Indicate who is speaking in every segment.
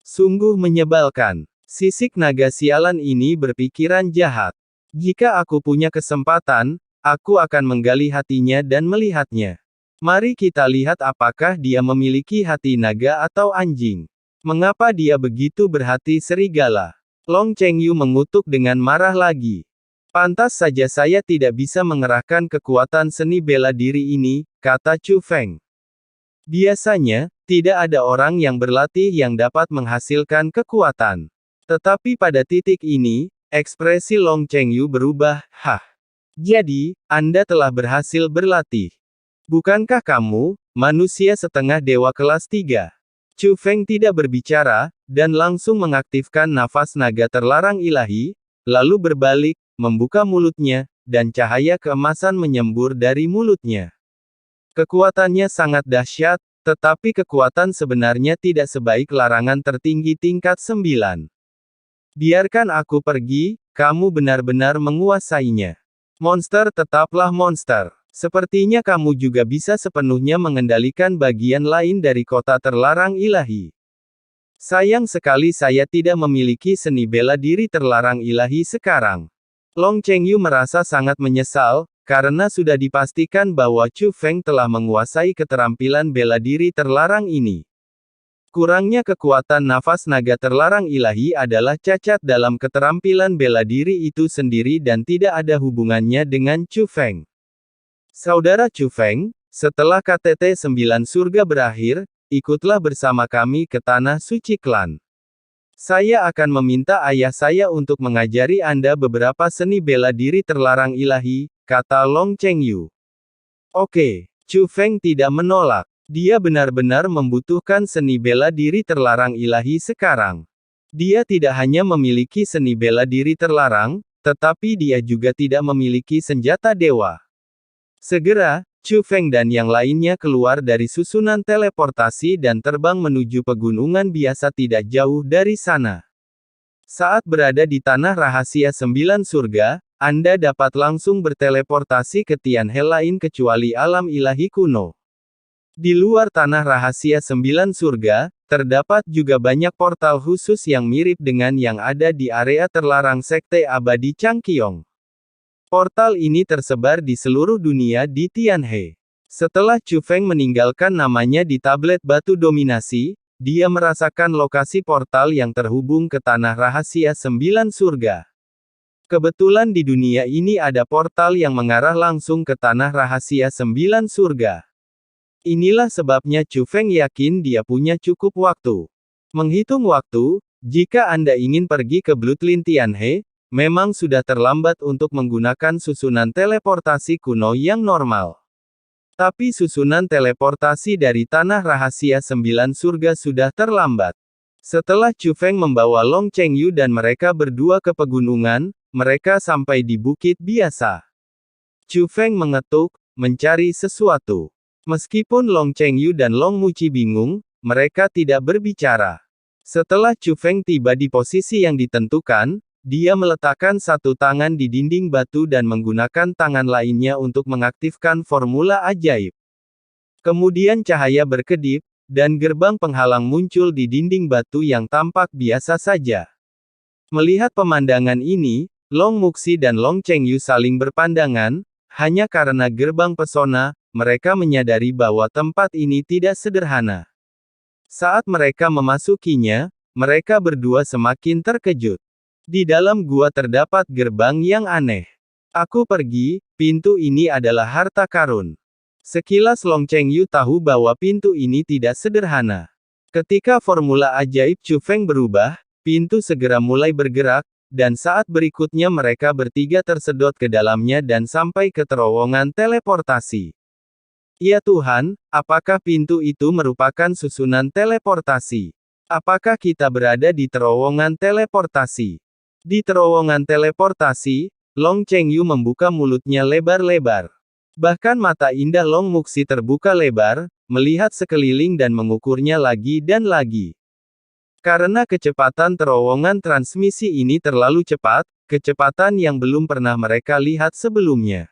Speaker 1: Sungguh menyebalkan. Sisik naga sialan ini berpikiran jahat. Jika aku punya kesempatan, aku akan menggali hatinya dan melihatnya. Mari kita lihat apakah dia memiliki hati naga atau anjing. Mengapa dia begitu berhati serigala? Long Chengyu mengutuk dengan marah lagi. Pantas saja saya tidak bisa mengerahkan kekuatan seni bela diri ini, kata Chu Feng. Biasanya, tidak ada orang yang berlatih yang dapat menghasilkan kekuatan. Tetapi pada titik ini, ekspresi Long Chengyu berubah, hah. Jadi, Anda telah berhasil berlatih. Bukankah kamu, manusia setengah dewa kelas 3? Chu Feng tidak berbicara, dan langsung mengaktifkan nafas naga terlarang ilahi, lalu berbalik, membuka mulutnya, dan cahaya keemasan menyembur dari mulutnya. Kekuatannya sangat dahsyat, tetapi kekuatan sebenarnya tidak sebaik larangan tertinggi tingkat 9. Biarkan aku pergi, kamu benar-benar menguasainya. Monster tetaplah monster. Sepertinya kamu juga bisa sepenuhnya mengendalikan bagian lain dari kota terlarang ilahi. Sayang sekali saya tidak memiliki seni bela diri terlarang ilahi sekarang. Long Chengyu merasa sangat menyesal, karena sudah dipastikan bahwa Chu Feng telah menguasai keterampilan bela diri terlarang ini. Kurangnya kekuatan nafas naga terlarang ilahi adalah cacat dalam keterampilan bela diri itu sendiri dan tidak ada hubungannya dengan Chu Feng. Saudara Chu Feng, setelah KTT 9 surga berakhir, ikutlah bersama kami ke Tanah Suci Klan. Saya akan meminta ayah saya untuk mengajari Anda beberapa seni bela diri terlarang ilahi, kata Long Chengyu. Oke, Chu Feng tidak menolak. Dia benar-benar membutuhkan seni bela diri terlarang ilahi sekarang. Dia tidak hanya memiliki seni bela diri terlarang, tetapi dia juga tidak memiliki senjata dewa. Segera, Chu Feng dan yang lainnya keluar dari susunan teleportasi dan terbang menuju pegunungan biasa tidak jauh dari sana. Saat berada di Tanah Rahasia 9 Surga, Anda dapat langsung berteleportasi ke Tianhe lain kecuali alam ilahi kuno. Di luar Tanah Rahasia 9 Surga, terdapat juga banyak portal khusus yang mirip dengan yang ada di area terlarang Sekte Abadi Changqiong. Portal ini tersebar di seluruh dunia di Tianhe. Setelah Chu Feng meninggalkan namanya di tablet batu dominasi, dia merasakan lokasi portal yang terhubung ke Tanah Rahasia 9 Surga. Kebetulan di dunia ini ada portal yang mengarah langsung ke Tanah Rahasia 9 Surga. Inilah sebabnya Chu Feng yakin dia punya cukup waktu. Menghitung waktu, jika Anda ingin pergi ke Bloodline Tianhe, memang sudah terlambat untuk menggunakan susunan teleportasi kuno yang normal. Tapi susunan teleportasi dari Tanah Rahasia 9 Surga sudah terlambat. Setelah Chu Feng membawa Long Chengyu dan mereka berdua ke pegunungan, mereka sampai di bukit biasa. Chu Feng mengetuk, mencari sesuatu. Meskipun Long Chengyu dan Long Muci bingung, mereka tidak berbicara. Setelah Chu Feng tiba di posisi yang ditentukan, dia meletakkan satu tangan di dinding batu dan menggunakan tangan lainnya untuk mengaktifkan formula ajaib. Kemudian cahaya berkedip, dan gerbang penghalang muncul di dinding batu yang tampak biasa saja. Melihat pemandangan ini, Long Muxi dan Long Chengyu saling berpandangan, hanya karena gerbang pesona, mereka menyadari bahwa tempat ini tidak sederhana. Saat mereka memasukinya, mereka berdua semakin terkejut. Di dalam gua terdapat gerbang yang aneh. Aku pergi, pintu ini adalah harta karun. Sekilas Long Chengyu tahu bahwa pintu ini tidak sederhana. Ketika formula ajaib Chu Feng berubah, pintu segera mulai bergerak, dan saat berikutnya mereka bertiga tersedot ke dalamnya dan sampai ke terowongan teleportasi. Ya Tuhan, apakah pintu itu merupakan susunan teleportasi? Apakah kita berada di terowongan teleportasi? Di terowongan teleportasi, Long Chengyu membuka mulutnya lebar-lebar. Bahkan mata indah Long Muxi terbuka lebar, melihat sekeliling dan mengukurnya lagi dan lagi. Karena kecepatan terowongan transmisi ini terlalu cepat, kecepatan yang belum pernah mereka lihat sebelumnya.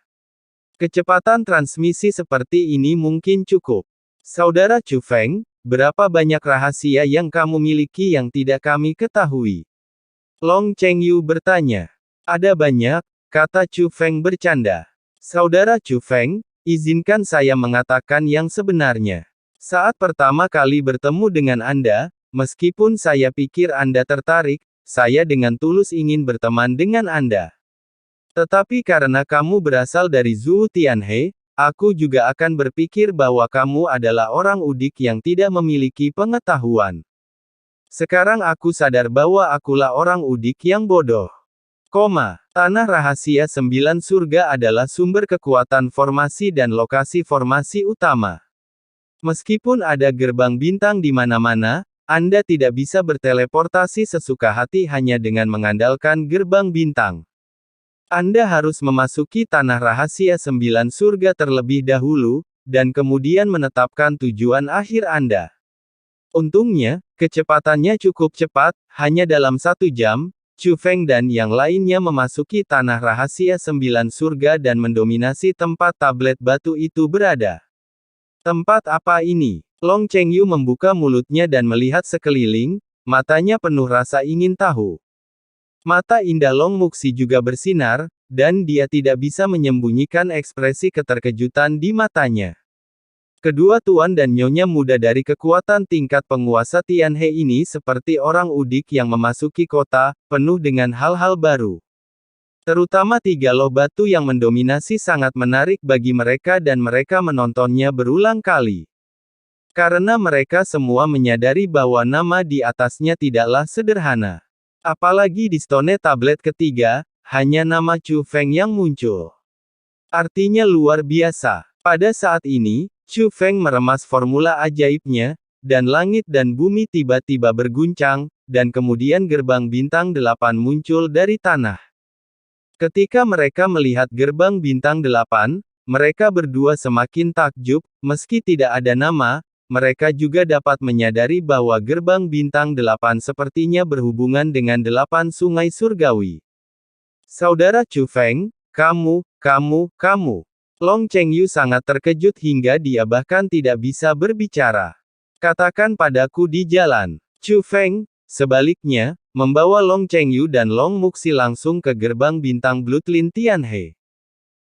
Speaker 1: Kecepatan transmisi seperti ini mungkin cukup. Saudara Chu Feng, berapa banyak rahasia yang kamu miliki yang tidak kami ketahui? Long Chengyu bertanya. Ada banyak, kata Chu Feng bercanda. Saudara Chu Feng, izinkan saya mengatakan yang sebenarnya. Saat pertama kali bertemu dengan Anda, meskipun saya pikir Anda tertarik, saya dengan tulus ingin berteman dengan Anda. Tetapi karena kamu berasal dari Zhou Tianhe, aku juga akan berpikir bahwa kamu adalah orang udik yang tidak memiliki pengetahuan. Sekarang aku sadar bahwa akulah orang udik yang bodoh. Tanah rahasia 9 surga adalah sumber kekuatan formasi dan lokasi formasi utama. Meskipun ada gerbang bintang di mana-mana, Anda tidak bisa berteleportasi sesuka hati hanya dengan mengandalkan gerbang bintang. Anda harus memasuki tanah rahasia 9 surga terlebih dahulu, dan kemudian menetapkan tujuan akhir Anda. Untungnya, kecepatannya cukup cepat, hanya dalam 1 jam, Chu Feng dan yang lainnya memasuki tanah rahasia 9 surga dan mendominasi tempat tablet batu itu berada. Tempat apa ini? Long Chengyu membuka mulutnya dan melihat sekeliling, matanya penuh rasa ingin tahu. Mata indah Long Muxi juga bersinar, dan dia tidak bisa menyembunyikan ekspresi keterkejutan di matanya. Kedua tuan dan nyonya muda dari kekuatan tingkat penguasa Tianhe ini seperti orang udik yang memasuki kota, penuh dengan hal-hal baru. Terutama 3 loh batu yang mendominasi sangat menarik bagi mereka dan mereka menontonnya berulang kali. Karena mereka semua menyadari bahwa nama di atasnya tidaklah sederhana. Apalagi di stone tablet ketiga, hanya nama Chu Feng yang muncul. Artinya luar biasa. Pada saat ini, Chu Feng meremas formula ajaibnya, dan langit dan bumi tiba-tiba berguncang, dan kemudian gerbang bintang 8 muncul dari tanah. Ketika mereka melihat gerbang bintang 8, mereka berdua semakin takjub, meski tidak ada nama, mereka juga dapat menyadari bahwa gerbang bintang 8 sepertinya berhubungan dengan 8 sungai surgawi. Saudara Chu Feng, kamu. Long Chengyu sangat terkejut hingga dia bahkan tidak bisa berbicara. Katakan padaku di jalan. Chu Feng, sebaliknya, membawa Long Chengyu dan Long Muxi langsung ke gerbang bintang Bloodline Tianhe.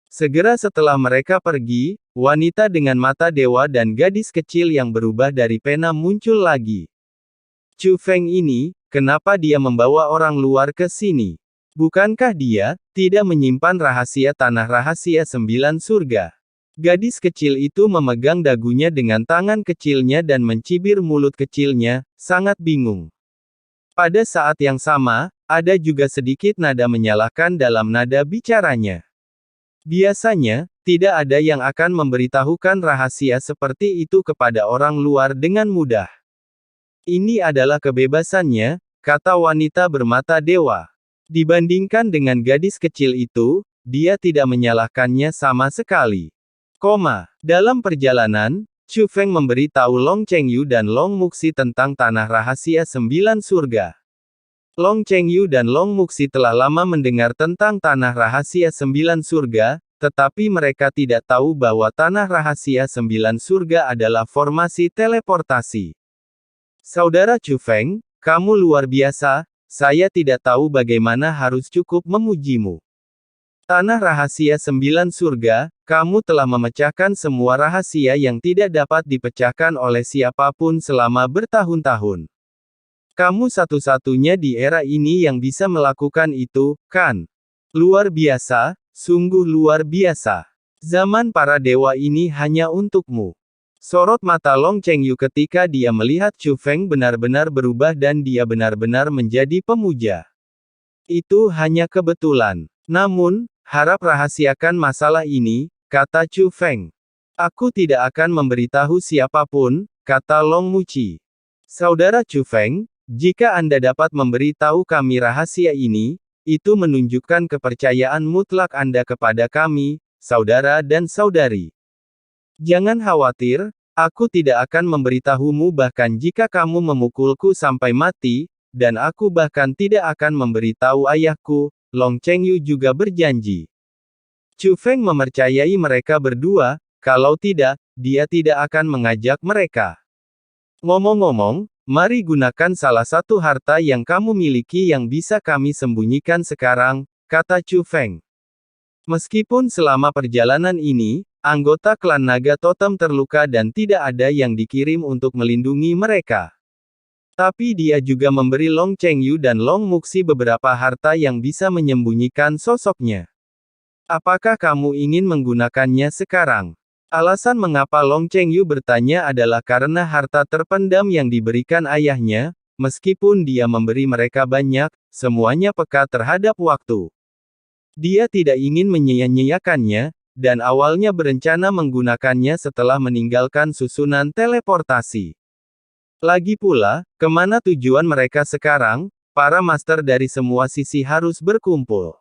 Speaker 1: Segera setelah mereka pergi, wanita dengan mata dewa dan gadis kecil yang berubah dari pena muncul lagi. Chu Feng ini, kenapa dia membawa orang luar ke sini? Bukankah dia tidak menyimpan rahasia tanah rahasia 9 surga? Gadis kecil itu memegang dagunya dengan tangan kecilnya dan mencibir mulut kecilnya, sangat bingung. Pada saat yang sama, ada juga sedikit nada menyalahkan dalam nada bicaranya. Biasanya, tidak ada yang akan memberitahukan rahasia seperti itu kepada orang luar dengan mudah. Ini adalah kebebasannya, kata wanita bermata dewa. Dibandingkan dengan gadis kecil itu, dia tidak menyalahkannya sama sekali. Dalam perjalanan, Chu Feng memberitahu Long Chengyu dan Long Muxi tentang tanah rahasia 9 surga. Long Chengyu dan Long Muxi telah lama mendengar tentang tanah rahasia 9 surga, tetapi mereka tidak tahu bahwa tanah rahasia 9 surga adalah formasi teleportasi. Saudara Chu Feng, kamu luar biasa, saya tidak tahu bagaimana harus cukup memujimu. Tanah rahasia 9 surga, kamu telah memecahkan semua rahasia yang tidak dapat dipecahkan oleh siapapun selama bertahun-tahun. Kamu satu-satunya di era ini yang bisa melakukan itu, kan? Luar biasa, sungguh luar biasa. Zaman para dewa ini hanya untukmu. Sorot mata Long Chengyu ketika dia melihat Chu Feng benar-benar berubah dan dia benar-benar menjadi pemuja. Itu hanya kebetulan. Namun, harap rahasiakan masalah ini, kata Chu Feng. Aku tidak akan memberitahu siapapun, kata Long Muxi. Saudara Chu Feng, jika Anda dapat memberitahu kami rahasia ini, itu menunjukkan kepercayaan mutlak Anda kepada kami, saudara dan saudari. Jangan khawatir, aku tidak akan memberitahumu bahkan jika kamu memukulku sampai mati, dan aku bahkan tidak akan memberitahu ayahku. Long Chengyu juga berjanji. Chu Feng mempercayai mereka berdua, kalau tidak, dia tidak akan mengajak mereka. Ngomong-ngomong, mari gunakan salah satu harta yang kamu miliki yang bisa kami sembunyikan sekarang, kata Chu Feng. Meskipun selama perjalanan ini, anggota klan naga totem terluka dan tidak ada yang dikirim untuk melindungi mereka. Tapi dia juga memberi Long Chengyu dan Long Muxi beberapa harta yang bisa menyembunyikan sosoknya. Apakah kamu ingin menggunakannya sekarang? Alasan mengapa Long Chengyu bertanya adalah karena harta terpendam yang diberikan ayahnya, meskipun dia memberi mereka banyak, semuanya peka terhadap waktu. Dia tidak ingin menyia-nyiakannya, dan awalnya berencana menggunakannya setelah meninggalkan susunan teleportasi. Lagi pula, kemana tujuan mereka sekarang? Para master dari semua sisi harus berkumpul.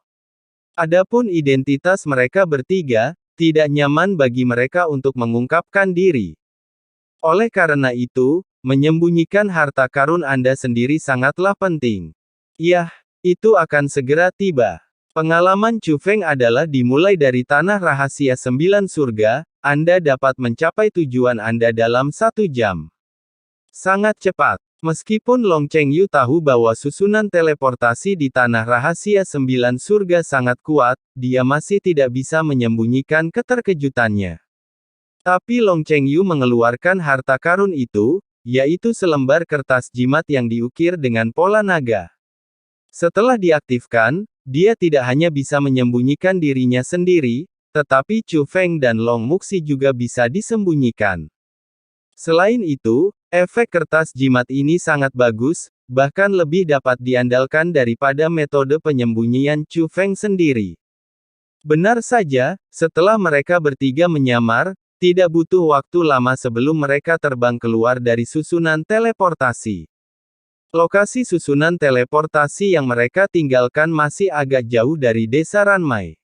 Speaker 1: Adapun identitas mereka bertiga, tidak nyaman bagi mereka untuk mengungkapkan diri. Oleh karena itu, menyembunyikan harta karun Anda sendiri sangatlah penting. Yah, itu akan segera tiba. Pengalaman Chu Feng adalah dimulai dari Tanah Rahasia 9 Surga, Anda dapat mencapai tujuan Anda dalam 1 jam. Sangat cepat. Meskipun Long Chengyu tahu bahwa susunan teleportasi di Tanah Rahasia 9 Surga sangat kuat, dia masih tidak bisa menyembunyikan keterkejutannya. Tapi Long Chengyu mengeluarkan harta karun itu, yaitu selembar kertas jimat yang diukir dengan pola naga. Setelah diaktifkan, dia tidak hanya bisa menyembunyikan dirinya sendiri, tetapi Chu Feng dan Long Muxi juga bisa disembunyikan. Selain itu, efek kertas jimat ini sangat bagus, bahkan lebih dapat diandalkan daripada metode penyembunyian Chu Feng sendiri. Benar saja, setelah mereka bertiga menyamar, tidak butuh waktu lama sebelum mereka terbang keluar dari susunan teleportasi. Lokasi susunan teleportasi yang mereka tinggalkan masih agak jauh dari desa Ranmai.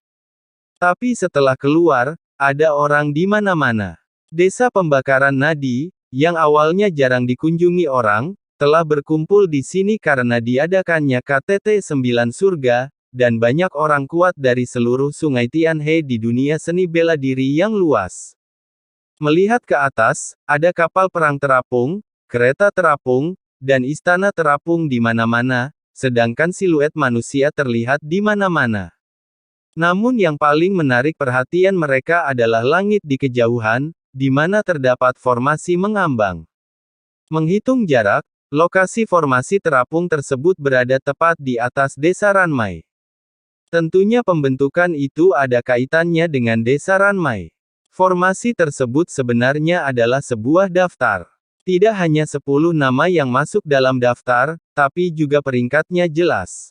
Speaker 1: Tapi setelah keluar, ada orang di mana-mana. Desa pembakaran nadi, yang awalnya jarang dikunjungi orang, telah berkumpul di sini karena diadakannya KTT 9 Surga, dan banyak orang kuat dari seluruh Sungai Tianhe di dunia seni bela diri yang luas. Melihat ke atas, ada kapal perang terapung, kereta terapung, dan istana terapung di mana-mana, sedangkan siluet manusia terlihat di mana-mana. Namun yang paling menarik perhatian mereka adalah langit di kejauhan, di mana terdapat formasi mengambang. Menghitung jarak, lokasi formasi terapung tersebut berada tepat di atas desa Ranmai. Tentunya pembentukan itu ada kaitannya dengan desa Ranmai. Formasi tersebut sebenarnya adalah sebuah daftar. Tidak hanya 10 nama yang masuk dalam daftar, tapi juga peringkatnya jelas.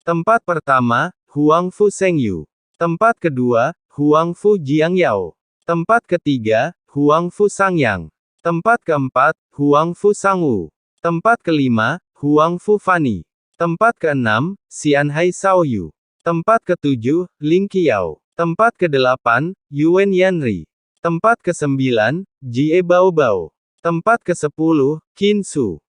Speaker 1: Tempat pertama, Huang Fu Shengyu. Tempat kedua, Huang Fu Jiangyao. Tempat ketiga, Huang Fu Sangyang. Tempat keempat, Huang Fu Sangwu. Tempat kelima, Huang Fu Fani. Tempat keenam, Xianhai Shaoyu. Tempat ketujuh, Ling Qiao. Tempat kedelapan, Yuan Yanri. Tempat kesembilan, Jie Baobao. Tempat ke-10, Qin Su.